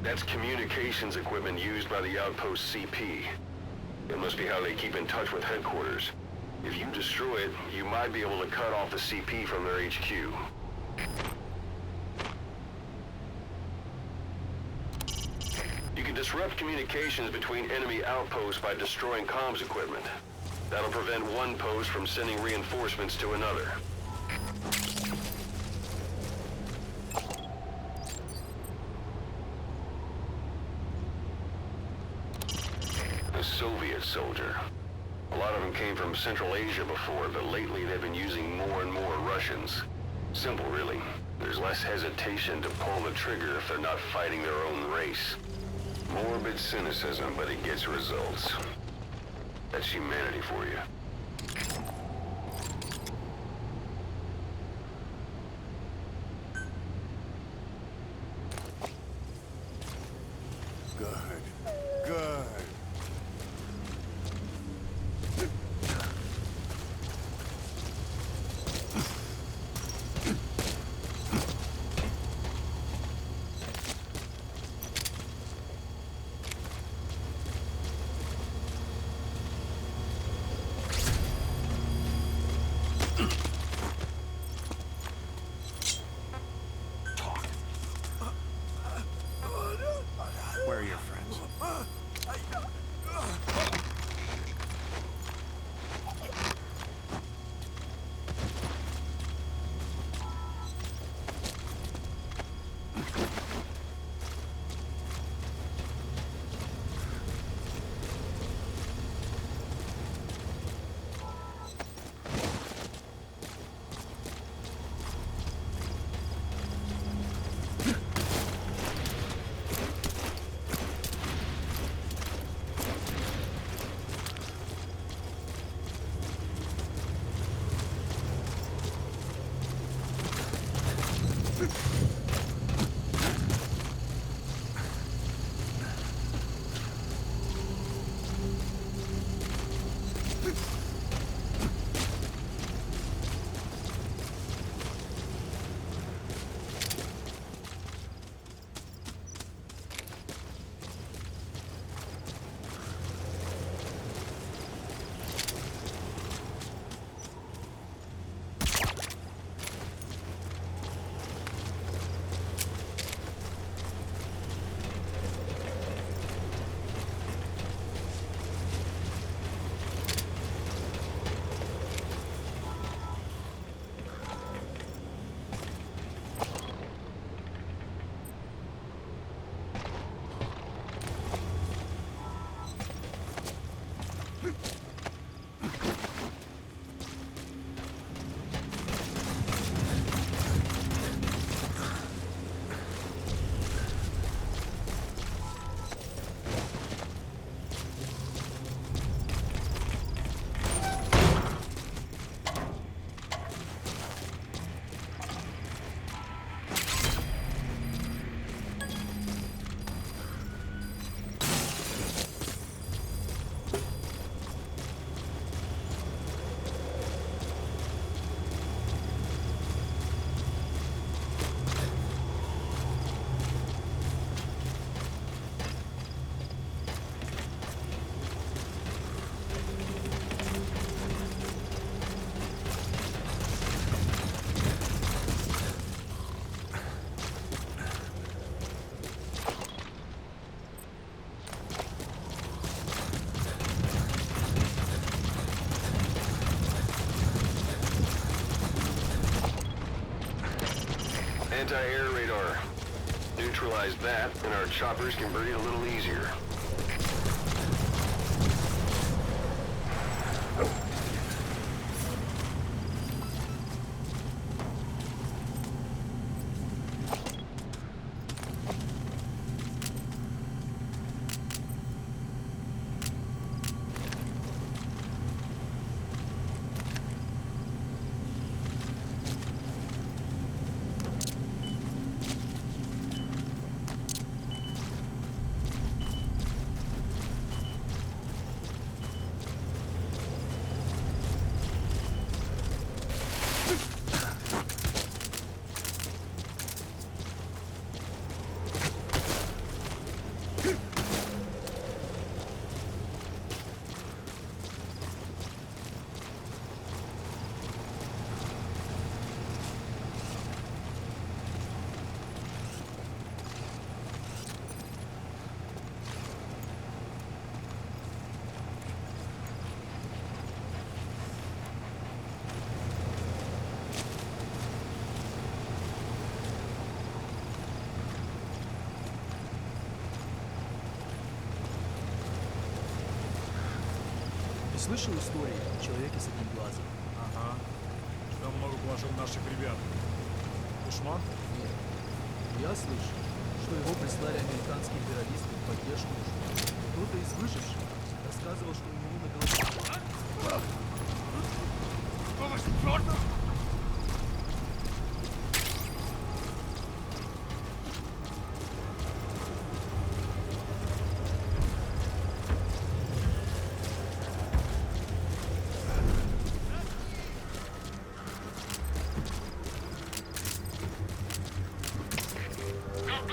That's communications equipment used by the outpost CP. It must be how they keep in touch with headquarters. If you destroy it, you might be able to cut off the CP from their HQ. You can disrupt communications between enemy outposts by destroying comms equipment. That'll prevent one post from sending reinforcements to another. A Soviet soldier. A lot of them came from Central Asia before, but lately they've been using more and more Russians. Simple, really. There's less hesitation to pull the trigger if they're not fighting their own race. Morbid cynicism, but it gets results. That's humanity for you. Good. Good. Where are your friends? Anti-air radar. Neutralize that, and our choppers can breathe a little easier. Ты слышал истории о человеке с одним глазом? Ага. Там много положил наших ребят. Душман? Нет. Я слышал, что его прислали американские террористы в поддержку. Кто-то из выживших рассказывал, что у него на голове...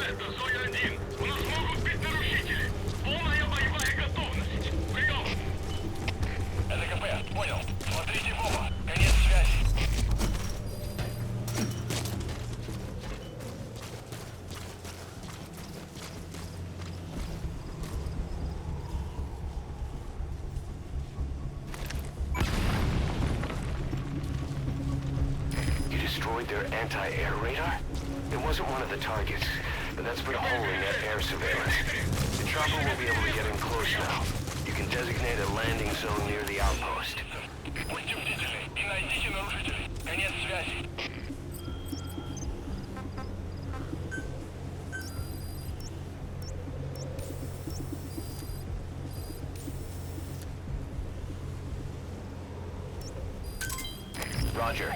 Это Зоя-1. У нас могут быть нарушители. Полная боевая готовность. Прием! Это КП. Понял. Смотрите в оба. Конец связи. You destroyed their anti-air radar? It wasn't one of the targets, but that's put a hole in that air surveillance. The chopper will be able to get in close now. You can designate a landing zone near the outpost. Будьте бдительны и найдите нарушителей. Конец связи. Roger.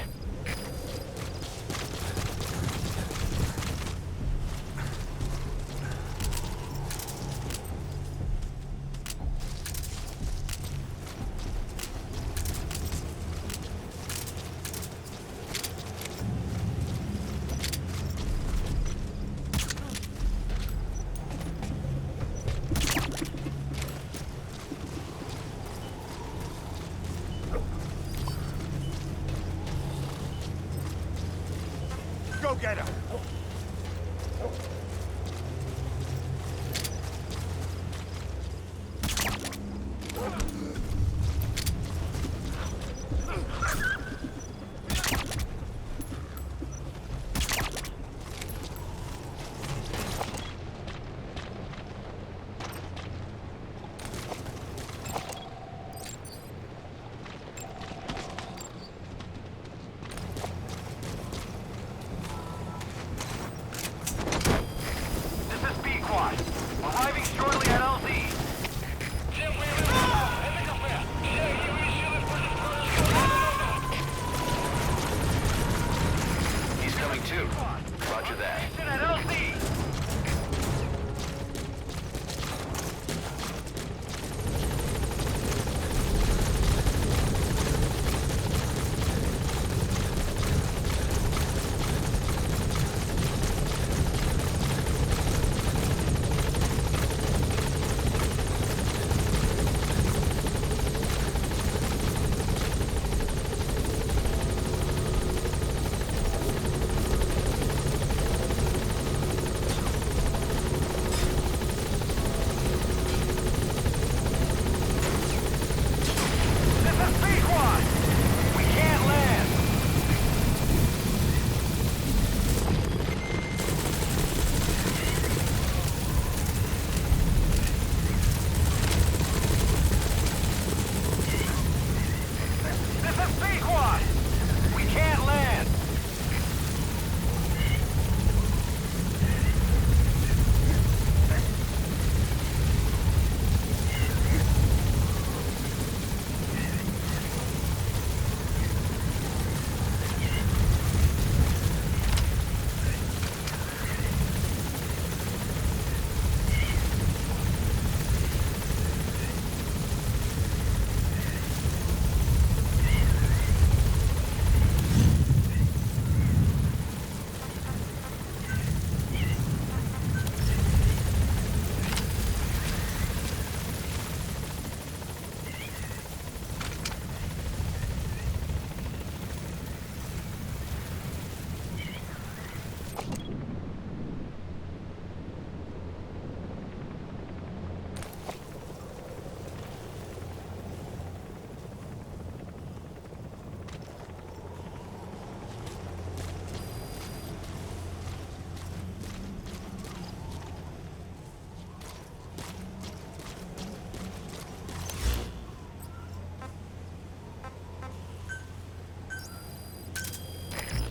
Go get her!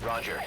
Roger.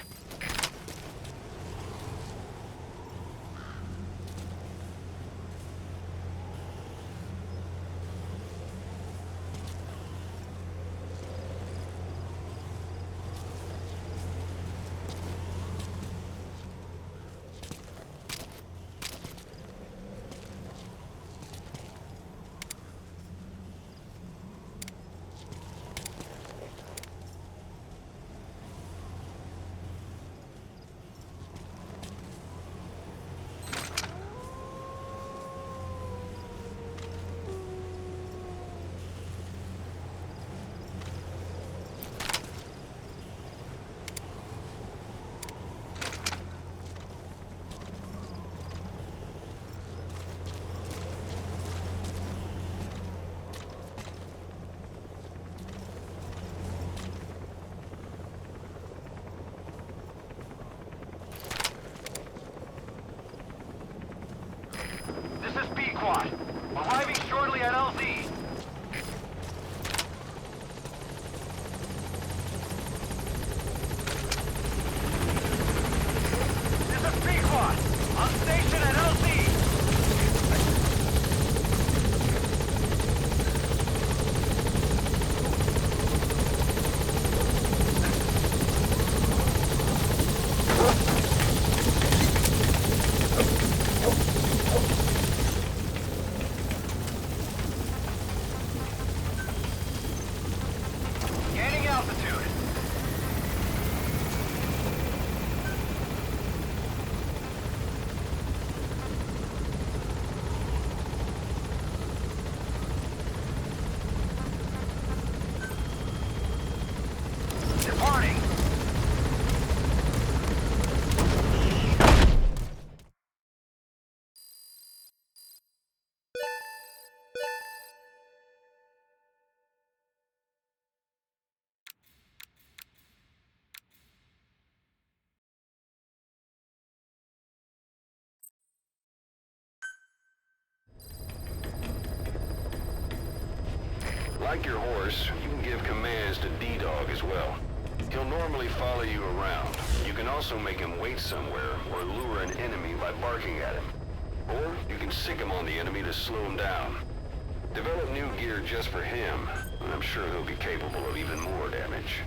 This is Pequod. Arriving shortly at LZ. This is Pequod. On station at LZ. Gaining altitude. Departing. Like your horse, you can give commands to D-Dog as well. He'll normally follow you around. You can also make him wait somewhere or lure an enemy by barking at him. Or you can sick him on the enemy to slow him down. Develop new gear just for him, and I'm sure he'll be capable of even more damage.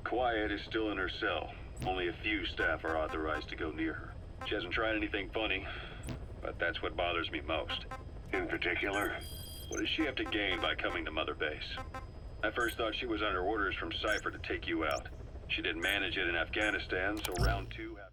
Quiet is still in her cell. Only a few staff are authorized to go near her. She hasn't tried anything funny, but that's what bothers me most. In particular? What does she have to gain by coming to Mother Base? I first thought she was under orders from Cypher to take you out. She didn't manage it in Afghanistan, so round two happens.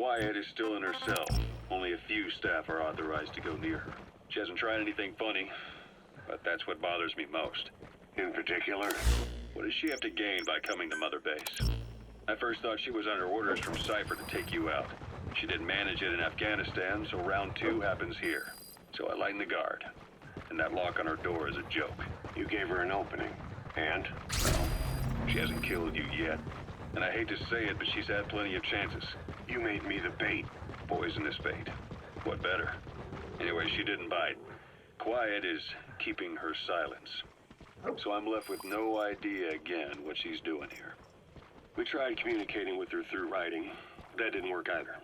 Quiet is still in her cell. Only a few staff are authorized to go near her. She hasn't tried anything funny, but that's what bothers me most. In particular? What does she have to gain by coming to Mother Base? I first thought she was under orders from Cypher to take you out. She didn't manage it in Afghanistan, so round 2 happens here. So I lighten the guard. And that lock on her door is a joke. You gave her an opening. And? Well, she hasn't killed you yet. And I hate to say it, but she's had plenty of chances. You made me the bait. Poisonous bait. What better? Anyway, she didn't bite. Quiet is keeping her silence. So I'm left with no idea again what she's doing here. We tried communicating with her through writing. That didn't work either.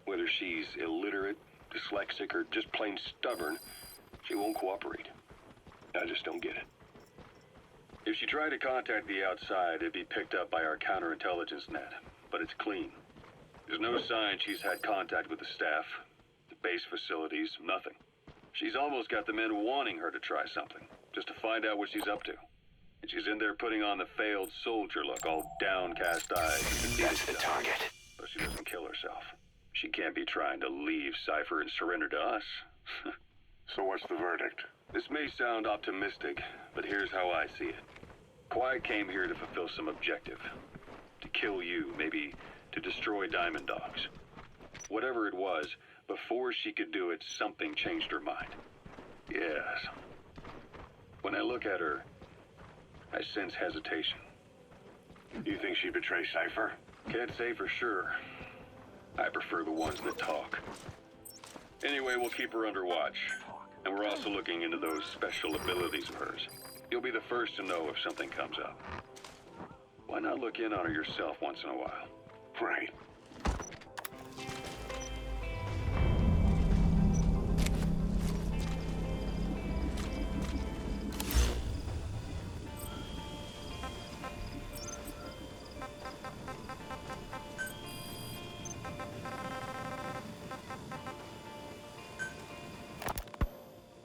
Whether she's illiterate, dyslexic, or just plain stubborn, she won't cooperate. I just don't get it. If she tried to contact the outside, it'd be picked up by our counterintelligence net. But it's clean. There's no sign she's had contact with the staff, the base facilities, nothing. She's almost got the men wanting her to try something, just to find out what she's up to. And she's in there putting on the failed soldier look, all downcast eyes. That's the target. But she doesn't kill herself. She can't be trying to leave Cypher and surrender to us. So what's the verdict? This may sound optimistic, but here's how I see it. Quiet came here to fulfill some objective. To kill you, maybe to destroy Diamond Dogs. Whatever it was, before she could do it, something changed her mind. Yes. When I look at her, I sense hesitation. You think she betrayed Cypher? Can't say for sure. I prefer the ones that talk. Anyway, we'll keep her under watch. And we're also looking into those special abilities of hers. You'll be the first to know if something comes up. Why not look in on her yourself once in a while? Right.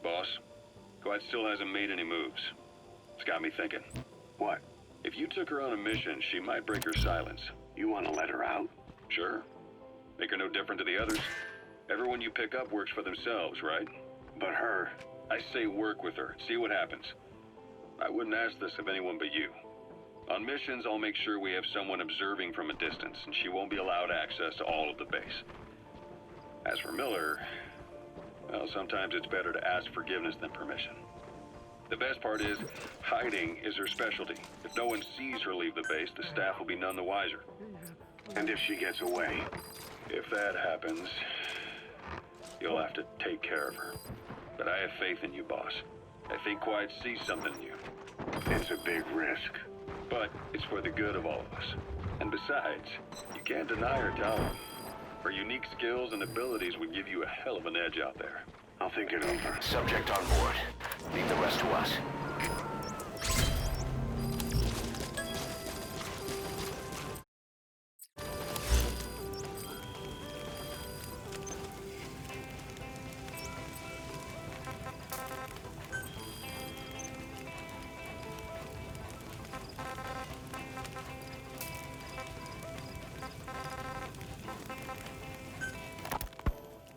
Boss, Quiet still hasn't made any moves. It's got me thinking. What? If you took her on a mission, she might break her silence. You want to let her out? Sure. Make her no different to the others. Everyone you pick up works for themselves, right? But her. I say work with her. See what happens. I wouldn't ask this of anyone but you. On missions, I'll make sure we have someone observing from a distance, and she won't be allowed access to all of the base. As for Miller, well, sometimes it's better to ask forgiveness than permission. The best part is, hiding is her specialty. If no one sees her leave the base, the staff will be none the wiser. And if she gets away? If that happens, you'll have to take care of her. But I have faith in you, boss. I think Quiet sees something in you. It's a big risk. But it's for the good of all of us. And besides, you can't deny her talent. Her unique skills and abilities would give you a hell of an edge out there. I'll think it over. Subject on board. Leave the rest to us.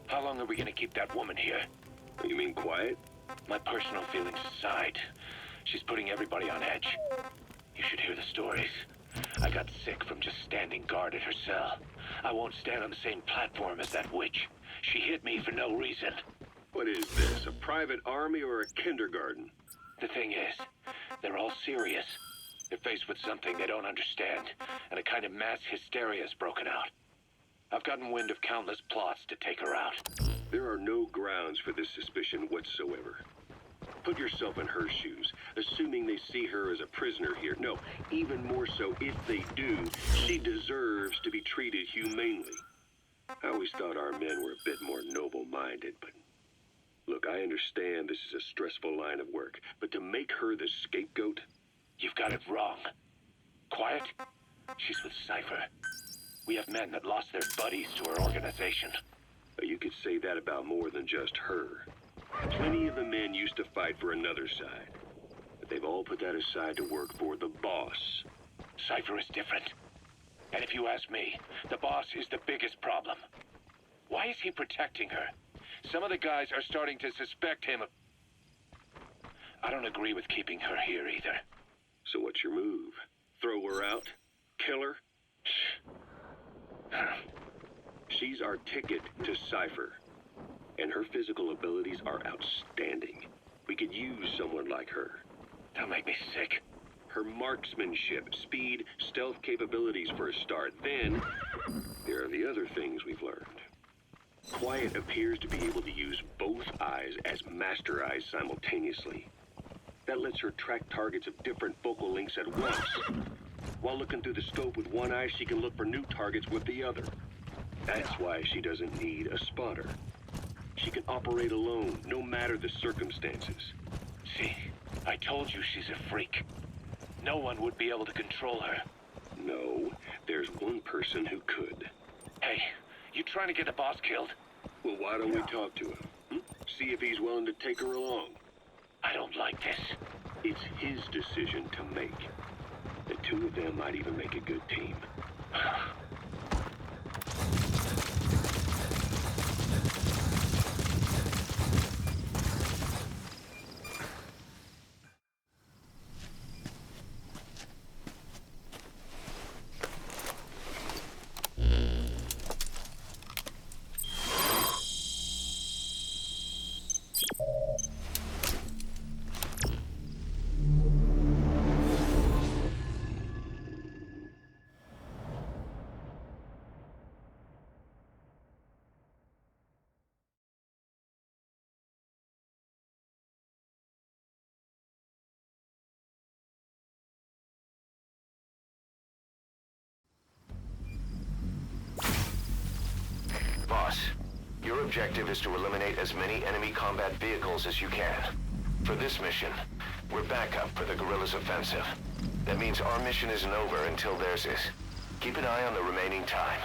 How long are we gonna keep that woman here? You mean Quiet? My personal feelings aside, she's putting everybody on edge. You should hear the stories. I got sick from just standing guard at her cell. I won't stand on the same platform as that witch. She hit me for no reason. What is this, a private army or a kindergarten? The thing is, they're all serious. They're faced with something they don't understand, and a kind of mass hysteria has broken out. I've gotten wind of countless plots to take her out. There are no grounds for this suspicion whatsoever. Put yourself in her shoes, assuming they see her as a prisoner here. No, even more so, if they do, she deserves to be treated humanely. I always thought our men were a bit more noble-minded, but... Look, I understand this is a stressful line of work, but to make her the scapegoat... You've got it wrong. Quiet? She's with Cypher. We have men that lost their buddies to her organization. You could say that about more than just her. Plenty of the men used to fight for another side. But they've all put that aside to work for the boss. Cypher is different. And if you ask me, the boss is the biggest problem. Why is he protecting her? Some of the guys are starting to suspect him of... I don't agree with keeping her here either. So what's your move? Throw her out? Kill her? She's our ticket to Cypher. And her physical abilities are outstanding. We could use someone like her. Don't make me sick. Her marksmanship, speed, stealth capabilities for a start. Then, there are the other things we've learned. Quiet appears to be able to use both eyes as master eyes simultaneously. That lets her track targets of different focal lengths at once. While looking through the scope with one eye, she can look for new targets with the other. That's why she doesn't need a spotter. She can operate alone, no matter the circumstances. See, I told you she's a freak. No one would be able to control her. No, there's one person who could. Hey, you trying to get the boss killed? Well, why don't we talk to him? See if he's willing to take her along. I don't like this. It's his decision to make. The two of them might even make a good team. Boss, your objective is to eliminate as many enemy combat vehicles as you can. For this mission, we're backup for the guerrillas' offensive. That means our mission isn't over until theirs is. Keep an eye on the remaining time.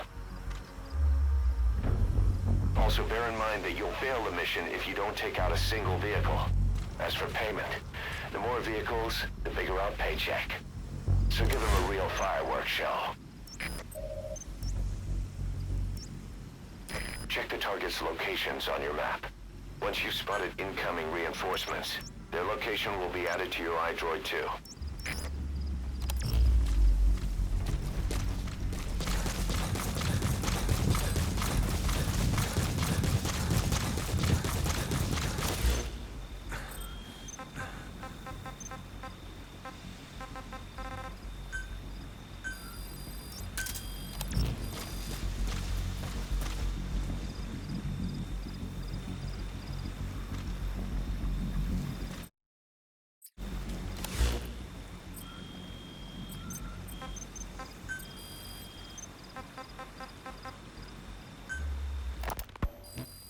Also bear in mind that you'll fail the mission if you don't take out a single vehicle. As for payment, the more vehicles, the bigger our paycheck. So give them a real fireworks show. Check the target's locations on your map. Once you've spotted incoming reinforcements, their location will be added to your iDroid too.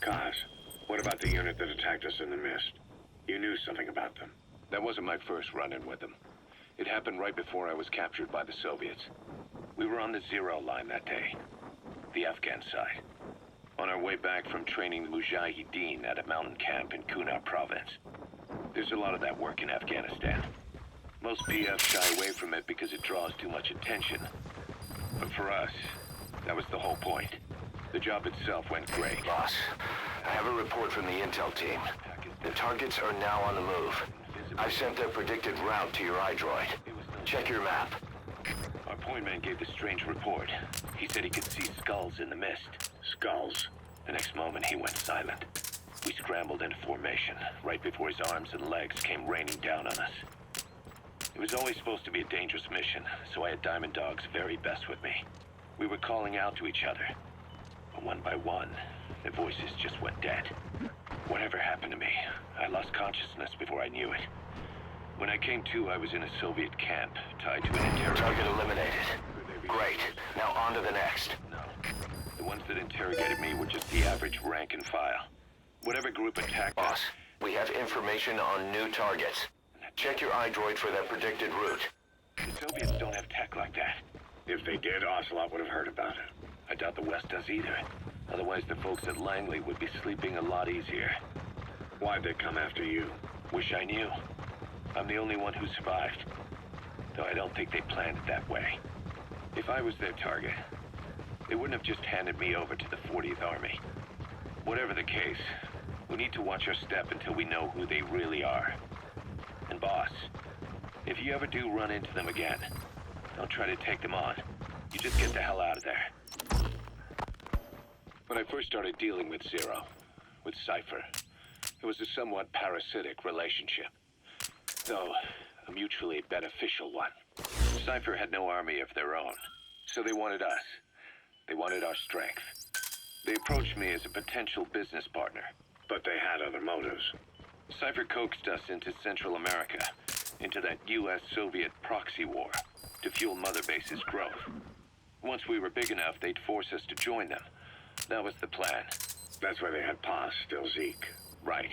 Kaz, what about the unit that attacked us in the mist? You knew something about them. That wasn't my first run-in with them. It happened right before I was captured by the Soviets. We were on the Zero line that day, the Afghan side, on our way back from training the Mujahideen at a mountain camp in Kunar province. There's a lot of that work in Afghanistan. Most PFs shy away from it because it draws too much attention. But for us, that was the whole point. The job itself went great. Boss, I have a report from the intel team. The targets are now on the move. I've sent their predicted route to your iDroid. Check your map. Our point man gave the strange report. He said he could see skulls in the mist. Skulls. The next moment, he went silent. We scrambled into formation, right before his arms and legs came raining down on us. It was always supposed to be a dangerous mission, so I had Diamond Dog's very best with me. We were calling out to each other. But one by one, the voices just went dead. Whatever happened to me, I lost consciousness before I knew it. When I came to, I was in a Soviet camp, tied to an interrogator. Target eliminated. Great. Now on to the next. No. The ones that interrogated me were just the average rank and file. Whatever group attacked us... Boss, we have information on new targets. Check your iDroid for their predicted route. The Soviets don't have tech like that. If they did, Ocelot would have heard about it. I doubt the West does either. Otherwise, the folks at Langley would be sleeping a lot easier. Why'd they come after you? Wish I knew. I'm the only one who survived. Though I don't think they planned it that way. If I was their target, they wouldn't have just handed me over to the 40th Army. Whatever the case, we need to watch our step until we know who they really are. And boss, if you ever do run into them again, don't try to take them on. You just get the hell out of there. When I first started dealing with Zero, with Cypher, it was a somewhat parasitic relationship. Though, a mutually beneficial one. Cypher had no army of their own, so they wanted us. They wanted our strength. They approached me as a potential business partner, but they had other motives. Cypher coaxed us into Central America, into that US-Soviet proxy war, to fuel Mother Base's growth. Once we were big enough, they'd force us to join them. That was the plan. That's why they had Paz, still Zeke. Right.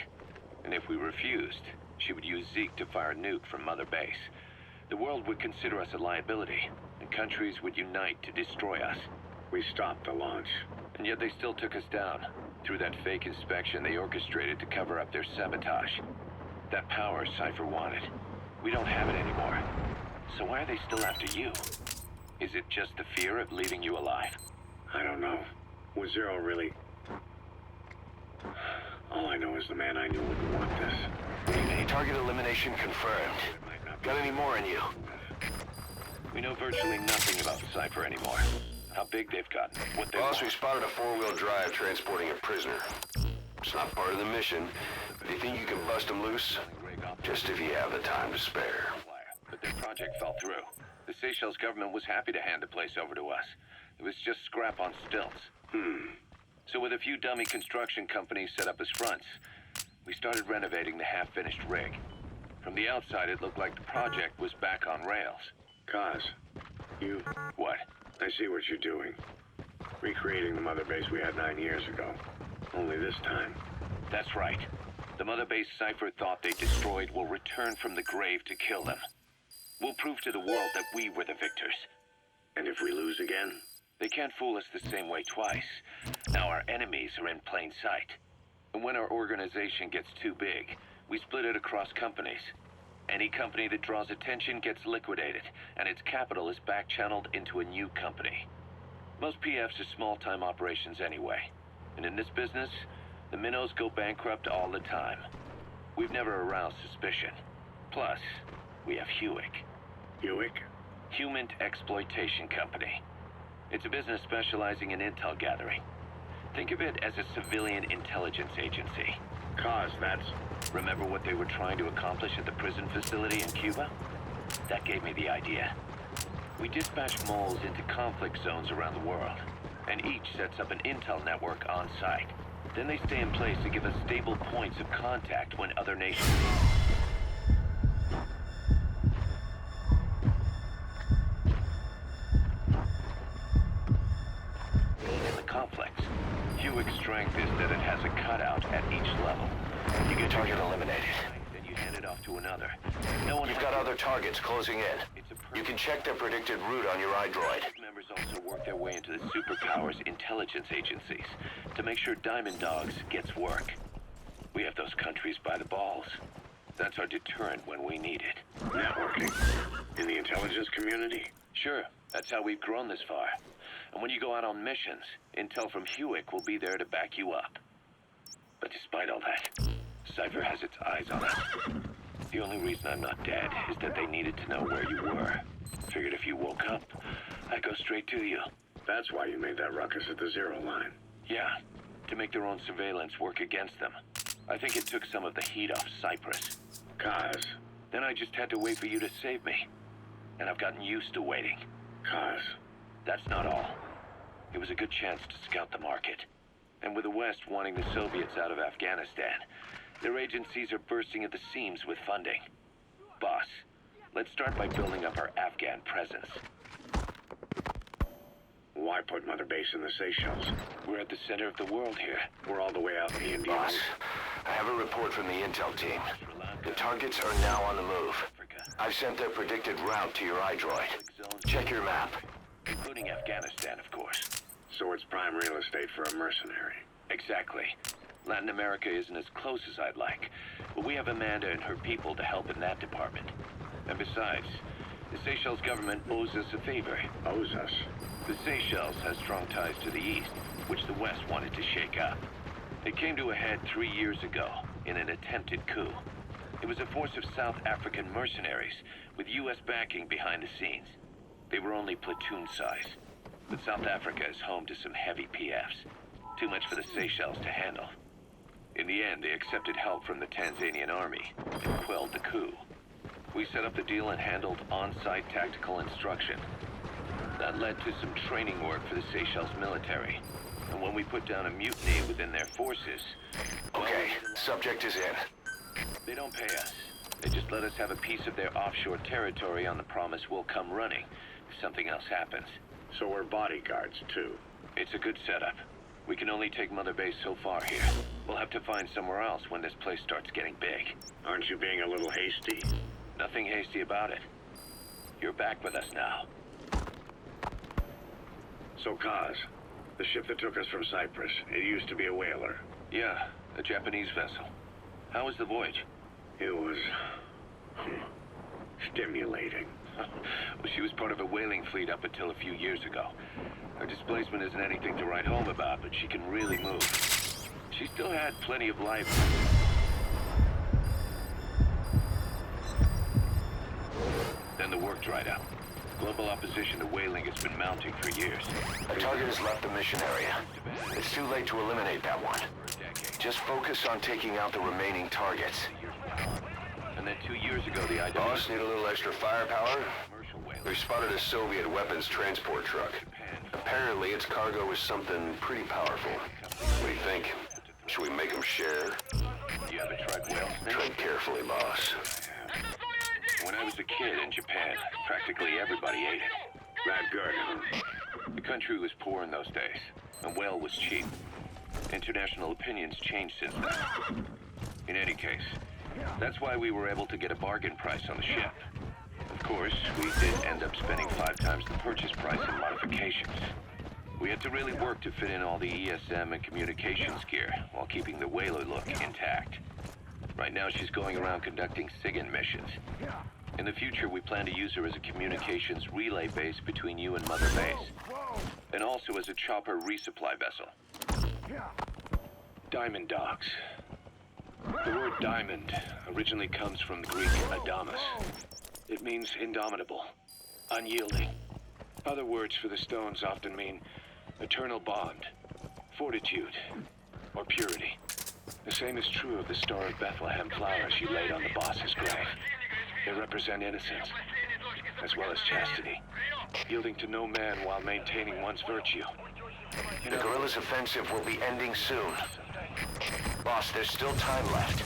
And if we refused, she would use Zeke to fire a nuke from Mother Base. The world would consider us a liability, and countries would unite to destroy us. We stopped the launch. And yet they still took us down. Through that fake inspection they orchestrated to cover up their sabotage. That power Cypher wanted. We don't have it anymore. So why are they still after you? Is it just the fear of leaving you alive? I don't know. Was Zero really... All I know is the man I knew wouldn't want this. Target elimination confirmed. Got any more in you? We know virtually nothing about Cypher anymore. How big they've gotten, what they Boss, want. we spotted a four-wheel drive transporting a prisoner. It's not part of the mission. Do you think you can bust them loose? Just if you have the time to spare. But their project fell through. The Seychelles government was happy to hand the place over to us. It was just scrap on stilts. So with a few dummy construction companies set up as fronts, we started renovating the half-finished rig. From the outside, it looked like the project was back on rails. Kaz, you... What? I see what you're doing. Recreating the Mother Base we had 9 years ago. Only this time. That's right. The Mother Base Cypher thought they destroyed will return from the grave to kill them. We'll prove to the world that we were the victors. And if we lose again? They can't fool us the same way twice. Now our enemies are in plain sight. And when our organization gets too big, we split it across companies. Any company that draws attention gets liquidated, and its capital is back-channeled into a new company. Most PFs are small-time operations anyway. And in this business, the minnows go bankrupt all the time. We've never aroused suspicion. Plus, we have Hewick. Hewick? Human Exploitation Company. It's a business specializing in intel gathering. Think of it as a civilian intelligence agency. Kaz, that's... Remember what they were trying to accomplish at the prison facility in Cuba? That gave me the idea. We dispatch moles into conflict zones around the world, and each sets up an intel network on site. Then they stay in place to give us stable points of contact when other nations... in the complex. Hewick's strength is that it has a cutout at each level. You get Target eliminated. then you hand it off to another. No one You've has got to- other targets closing in. It's a You can perfect- check their predicted route on your iDroid. Members also work their way into the superpowers intelligence agencies to make sure Diamond Dogs gets work. We have those countries by the balls. That's our deterrent when we need it. Networking. In the intelligence community? Sure, that's how we've grown this far. And when you go out on missions, intel from Hewick will be there to back you up. But despite all that, Cypher has its eyes on us. The only reason I'm not dead is that they needed to know where you were. Figured if you woke up, I'd go straight to you. That's why you made that ruckus at the Zero line. Yeah, to make their own surveillance work against them. I think it took some of the heat off Cyprus. Kaz. Then I just had to wait for you to save me. And I've gotten used to waiting. Kaz. That's not all. It was a good chance to scout the market. And with the West wanting the Soviets out of Afghanistan, their agencies are bursting at the seams with funding. Boss, let's start by building up our Afghan presence. Why put Mother Base in the Seychelles? We're at the center of the world here. We're all the way out in the Indian Boss, Ocean. I have a report from the intel team. The targets are now on the move. I've sent their predicted route to your iDroid. Check your map. Including Afghanistan, of course. So it's prime real estate for a mercenary. Exactly. Latin America isn't as close as I'd like, but we have Amanda and her people to help in that department. And besides, The Seychelles government owes us a favor. Owes us. The Seychelles has strong ties to the east, which the west wanted to shake up. It came to a head 3 years ago in an attempted coup. It was a force of South African mercenaries with U.S. backing behind the scenes. They were only platoon size, but South Africa is home to some heavy PFs. Too much for the Seychelles to handle. In the end, they accepted help from the Tanzanian army and quelled the coup. We set up the deal and handled on-site tactical instruction. That led to some training work for the Seychelles military. And when we put down a mutiny within their forces... Okay, subject is in. They don't pay us. They just let us have a piece of their offshore territory on the promise we'll come running if something else happens. So we're bodyguards, too. It's a good setup. We can only take Mother Base so far here. We'll have to find somewhere else when this place starts getting big. Aren't you being a little hasty? Nothing hasty about it. You're back with us now. So, Kaz, the ship that took us from Cyprus, it used to be a whaler. Yeah, a Japanese vessel. How was the voyage? It was... stimulating. Well, she was part of a whaling fleet up until a few years ago. Her displacement isn't anything to write home about, but she can really move. She still had plenty of life. Then the work dried up. Global opposition to whaling has been mounting for years. A target has left the mission area. It's too late to eliminate that one. Just focus on taking out the remaining targets. And then 2 years ago, the IW... Boss, need a little extra firepower? commercial whaler. We spotted a Soviet weapons transport truck. Apparently, its cargo is something pretty powerful. What do you think? Should we make them share? You haven't tried whale snake? Tread carefully, boss. When I was a kid in Japan, practically everybody ate it. That good, huh? The country was poor in those days, and whale was cheap. International opinions changed since then. In any case, that's why we were able to get a bargain price on the ship. Of course, we did end up spending 5 times the purchase price in modifications. We had to really work to fit in all the ESM and communications gear while keeping the whaler look intact. Right now, she's going around conducting SIGINT missions. In the future, we plan to use her as a communications relay base between you and Mother Base, and also as a chopper resupply vessel. Diamond Dogs. The word diamond originally comes from the Greek adamas. It means indomitable, unyielding. Other words for the stones often mean eternal bond, fortitude, or purity. The same is true of the Star of Bethlehem flowers you laid on the boss's grave. They represent innocence, as well as chastity, yielding to no man while maintaining one's virtue. The guerrillas' offensive will be ending soon. Boss, there's still time left.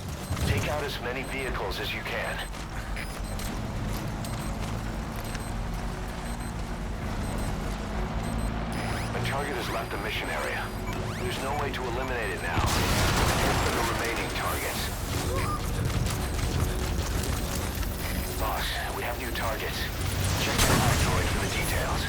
Take out as many vehicles as you can. A target has left the mission area. There's no way to eliminate it now. Head for the remaining targets. Boss, we have new targets. Check the factoid for the details.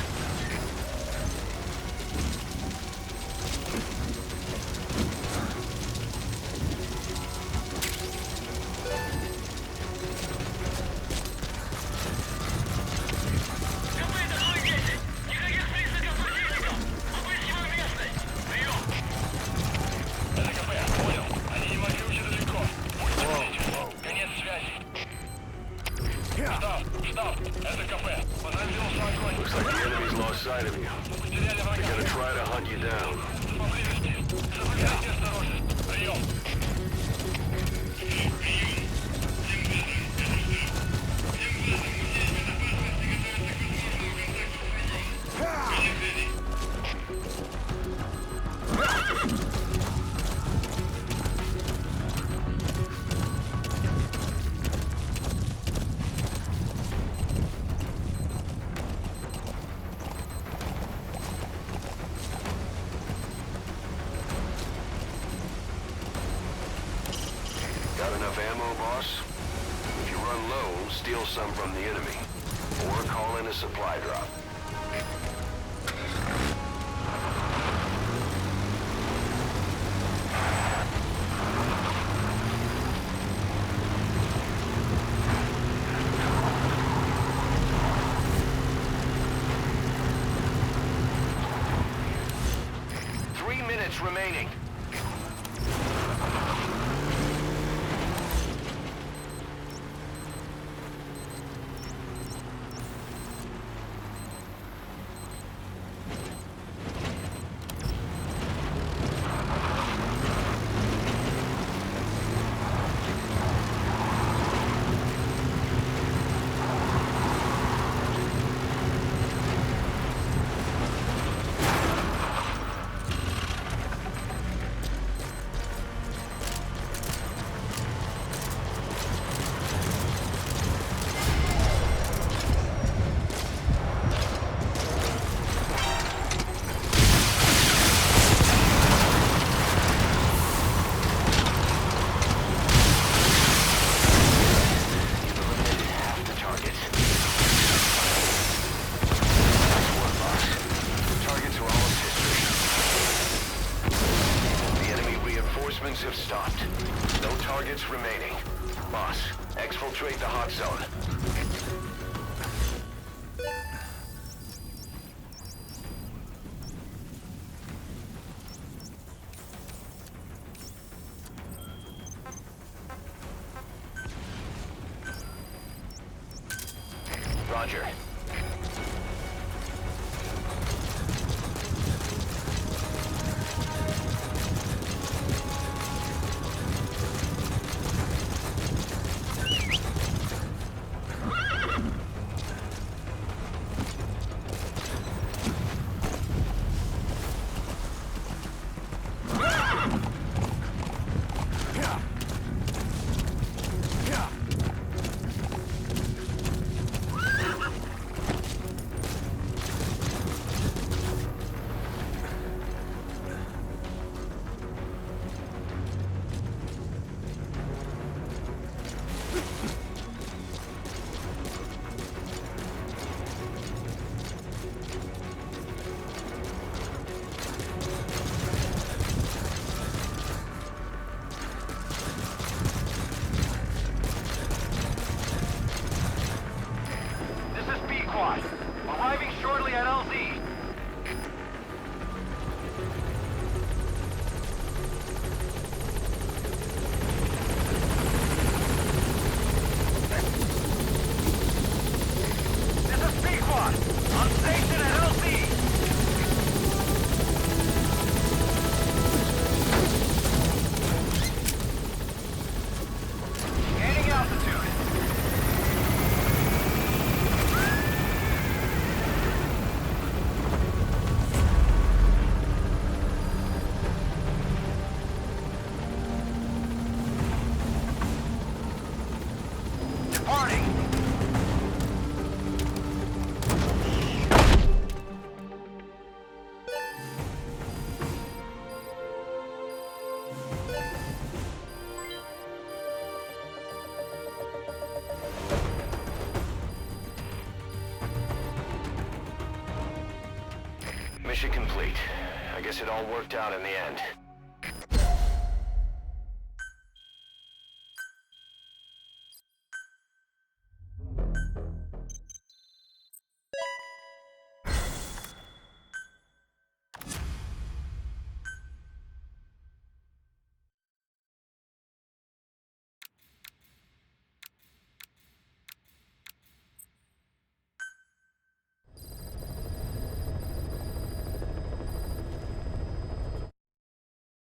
Looks like the enemy's lost sight of you. They're gonna try to hunt you down. Got enough ammo, boss? If you run low, steal some from the enemy. Or call in a supply drop. targets remaining. Have stopped. No targets remaining. Boss, exfiltrate the hot zone. Roger. Arriving shortly at LZ. This is B-Quad. On station at LZ. Gaining altitude. Departing. Mission complete. I guess it all worked out in the end.